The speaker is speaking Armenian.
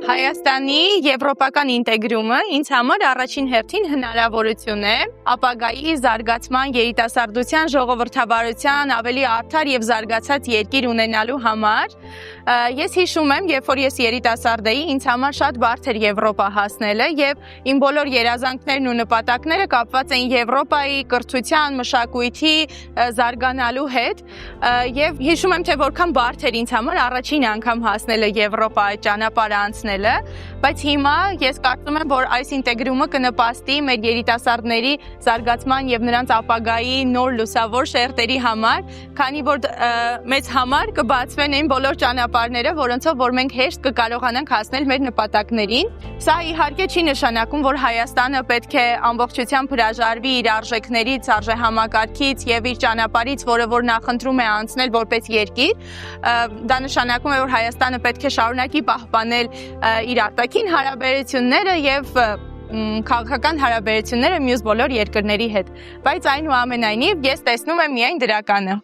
Հայաստանի եվրոպական ինտեգրումը ինձ համար առաջին հերթին հնարավորություն է ապագայի զարգացման, երիտասարդության, ժողովրդավարության ավելի արդար եւ զարգացած երկիր ունենալու համար։ Ես հիշում եմ, երբ որ ես երիտասարդ էի, ինձ համար շատ բարդ էր Եվրոպա հասնելը եւ իմ բոլոր երազանքներն ու նպատակները կապված էին Եվրոպայի կրթության, մշակույթի զարգանալու հետ եւ հիշում եմ, թե որքան բարդ էր ինձ համար առաջին անգամ հասնելը Եվրոպա այդ ճանապարհը անցնելը, բայց հիմա ես կարծում եմ, որ այս ինտեգրումը կնպաստի մեր երիտասարդների զարգացման եւ նրանց ապագայի նոր լուսավոր շերտերի համար, քանի որ մեզ համար կբացվեն այն բոլոր ճանապարհները, որոնցով որ մենք հեշտ կկարողանանք հասնել մեր նպատակներին։ Սա իհարկե չի նշանակում, որ Հայաստանը պետք է ամբողջությամբ հրաժարվի իր արժեքներից, արժեհամակարգից եւ իր ճանապարհից, որը որ նախընտրում է անցնել որպես երկիր։ Դա նշանակում է, որ Հայաստանը պետք է շարունակի պահպանել իր արտաքին հարաբերությունները եւ քաղաքական հարաբերությունները մյուս բոլոր երկրների հետ, բայց այնուամենայնիվ ես տեսնում եմ միայն դրականը։